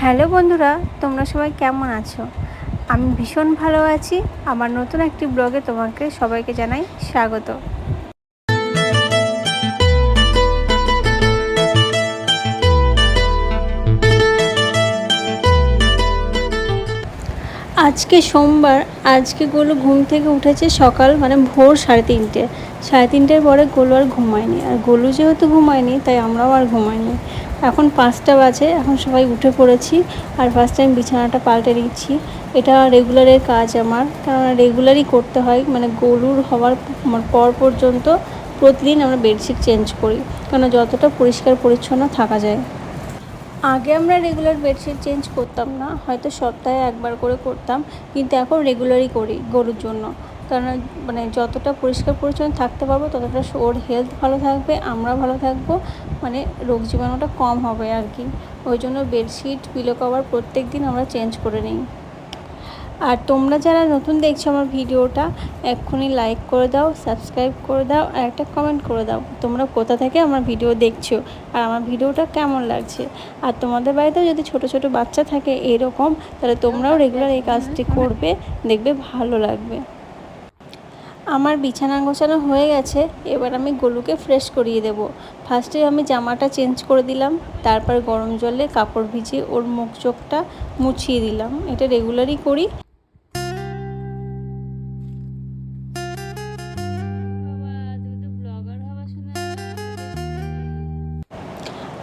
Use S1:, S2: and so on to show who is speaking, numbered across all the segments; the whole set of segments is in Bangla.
S1: হ্যালো বন্ধুরা, তোমরা সবাই কেমন আছো? আমি ভীষণ ভালো আছি। আমার নতুন একটি ব্লগে তোমাকে সবাইকে জানাই স্বাগত। আজকে সোমবার। আজকে গোলু ঘুম থেকে উঠেছে সকাল ভোর 3:30। 3:30 পরে গোলু আর ঘুমায়নি। আর গোলু যেহেতু ঘুমায়নি তাই আমরাও আর ঘুমাইনি। এখন 5টা বাজে। এখন সবাই উঠে পড়েছি আর ফার্স্ট টাইম বিছানাটা পাল্টে দিচ্ছি। এটা রেগুলারের কাজ আমার, কারণ রেগুলারই করতে হয়। গোলুর হওয়ার পর পর্যন্ত প্রতিদিন আমরা বেডশিট চেঞ্জ করি, কারণ যতটা পরিষ্কার পরিচ্ছন্ন থাকা যায়। আগে আমরা রেগুলার বেডশিট চেঞ্জ করতাম না, হয়তো সপ্তাহে একবার করে করতাম, কিন্তু এখন রেগুলারই করি গরুর জন্য। কারণ যতটা পরিষ্কার পরিচ্ছন্ন থাকতে পারবো ততটা ওর হেলথ ভালো থাকবে, আমরা ভালো থাকবো, রোগ জীবাণুটা কম হবে আর কি। ওই জন্য বেডশিট, পিলো কভার প্রত্যেক দিন আমরা চেঞ্জ করে নিই। আর তোমরা যারা নতুন দেখছো আমার ভিডিওটা, এক্ষুনি লাইক করে দাও, সাবস্ক্রাইব করে দাও আর একটা কমেন্ট করে দাও তোমরা কোথা থেকে আমার ভিডিও দেখছো আর আমার ভিডিওটা কেমন লাগছে। আর তোমাদের বাড়িতেও যদি ছোট ছোট বাচ্চা থাকে এরকম, তাহলে তোমরাও রেগুলার এই কাজটি করবে, দেখবে ভালো লাগবে। আমার বিছানা গোছানো হয়ে গেছে। এবার আমি গোলুকে ফ্রেশ করিয়ে দেব। ফার্স্টে আমি জামাটা চেঞ্জ করে দিলাম, তারপর গরম জলে কাপড় ভিজিয়ে ওর মুখ চোখটা মুছিয়ে দিলাম। এটা রেগুলারই করি।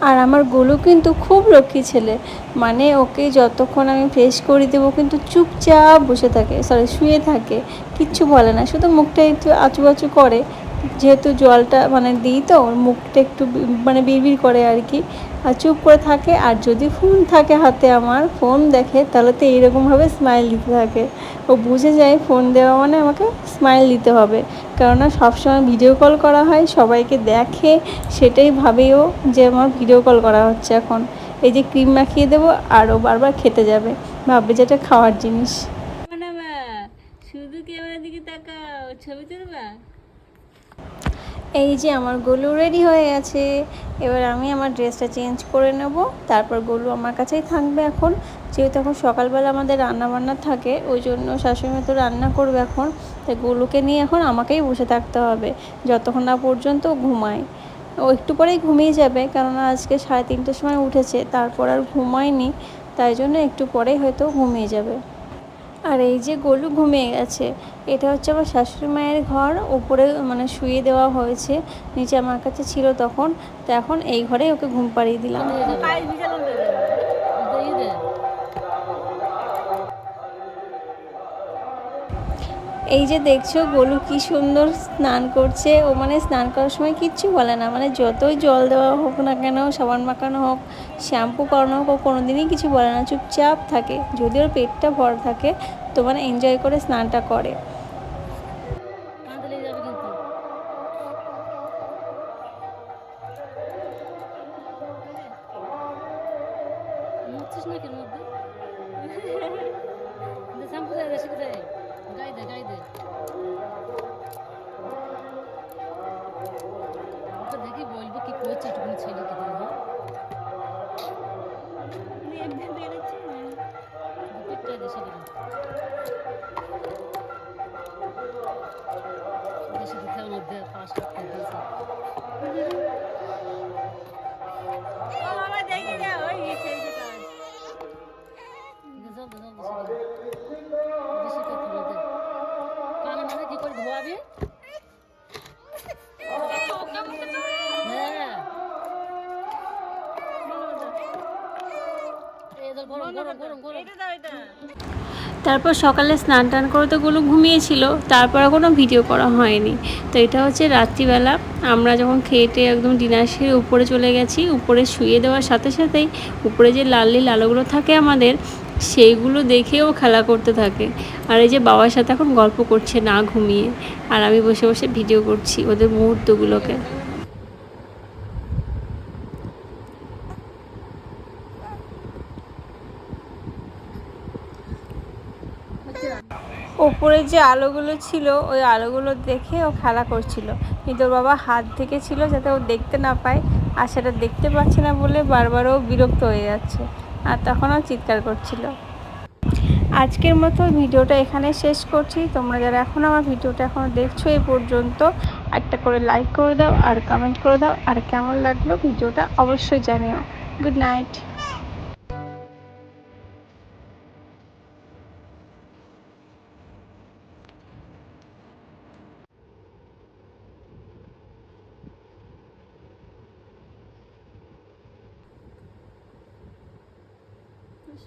S1: আর আমার গোলু কিন্তু খুব লক্ষ্মী ছেলে। ওকে যতক্ষণ আমি ফ্রেশ করে দেবো কিন্তু চুপচাপ বসে থাকে, শুয়ে থাকে, কিচ্ছু বলে না, শুধু মুখটা একটু আঁচু করে। যেহেতু জলটা দিই তো ওর মুখটা একটু বিড়বিড় করে আর কি, আর চুপ করে থাকে। আর যদি ফোন থাকে হাতে, আমার ফোন দেখে, তাহলে তো এইরকমভাবে স্মাইল দিতে থাকে। ও বুঝে যায় ফোন দেওয়া আমাকে স্মাইল দিতে হবে, কেননা সবসময় ভিডিও কল করা হয়, সবাইকে দেখে, সেটাই ভাবেও যে আমার ভিডিও কল করা হচ্ছে। এখন এই যে ক্রিম মাখিয়ে দেবো আর ও বারবার খেতে যাবে, ভাববে যেটা খাওয়ার জিনিস। শুধু ক্যামেরার দিকে তাকাও, ছবি তুলবা। এই যে আমার গোলু রেডি হয়ে গেছে। এবার আমি আমার ড্রেসটা চেঞ্জ করে নেব, তারপর গোলু আমার কাছেই থাকবে এখন। যেহেতু এখন সকালবেলা আমাদের রান্নাবান্না থাকে, ওই জন্য শাশুড়ি তো রান্না করবে এখন, তাই গোলুকে নিয়ে এখন আমাকেই বসে থাকতে হবে যতক্ষণ না পর্যন্ত ঘুমায়। ও একটু পরেই ঘুমিয়ে যাবে, কেননা আজকে 3:30টার সময় উঠেছে, তারপর আর ঘুমায়নি, তাই জন্য একটু পরেই হয়তো ঘুমিয়ে যাবে। আর এই যে গোলু ঘুমিয়ে গেছে। এটা হচ্ছে আমার শাশুড়ি মায়ের ঘর। উপরে শুয়ে দেওয়া হয়েছে, নিচে আমার কাছে ছিল তখন, তো এখন এই ঘরেই ওকে ঘুম পাড়িয়ে দিলাম। এই যে দেখছো গোলু কি সুন্দর স্নান করছে। ও স্নান করার সময় কিচ্ছু বলে না, যতই জল দেওয়া হোক না কেন, সাবান মাখানো হোক, শ্যাম্পু করানো হোক, ও কোনোদিনই কিছু বলে না, চুপচাপ থাকে। যদি ওর পেটটা ভরা থাকে তো এনজয় করে স্নানটা করে। দেখি বলবো কি করছে একটুখানি ছেলেকে দেশে দিতে মধ্যে 5 টাকা দিয়েছে। কি করে ধোয়াবে? তারপর সকালে স্নান টান করে তো গোলু ঘুমিয়েছিল, তারপর কোনো ভিডিও করা হয়নি। তো এটা হচ্ছে রাত্রিবেলা আমরা যখন খেয়ে একদম ডিনার সেরে উপরে চলে গেছি। উপরে শুয়ে দেওয়ার সাথে সাথেই উপরে যে লাল নীল আলোগুলো থাকে আমাদের, সেইগুলো দেখেও খেলা করতে থাকে। আর এই যে বাবার সাথে এখন গল্প করছে না ঘুমিয়ে, আর আমি বসে বসে ভিডিও করছি ওদের মুহূর্তগুলোকে। ওপরে যে আলোগুলো ছিল ওই আলোগুলো দেখে ও খেলা করছিল, কিন্তু ওর বাবা হাত থেকে ছিল যাতে ও দেখতে না পায়, আর সেটা দেখতে পাচ্ছে না বলে বারবার ও বিরক্ত হয়ে যাচ্ছে, আর তখন ও চিৎকার করছিল। আজকের মতো ভিডিওটা এখানে শেষ করছি। তোমরা যারা এখন আমার ভিডিওটা এখনও দেখছো এই পর্যন্ত, একটা করে লাইক করে দাও আর কমেন্ট করে দাও, আর কেমন লাগলো ভিডিওটা অবশ্যই জানিও। Good night.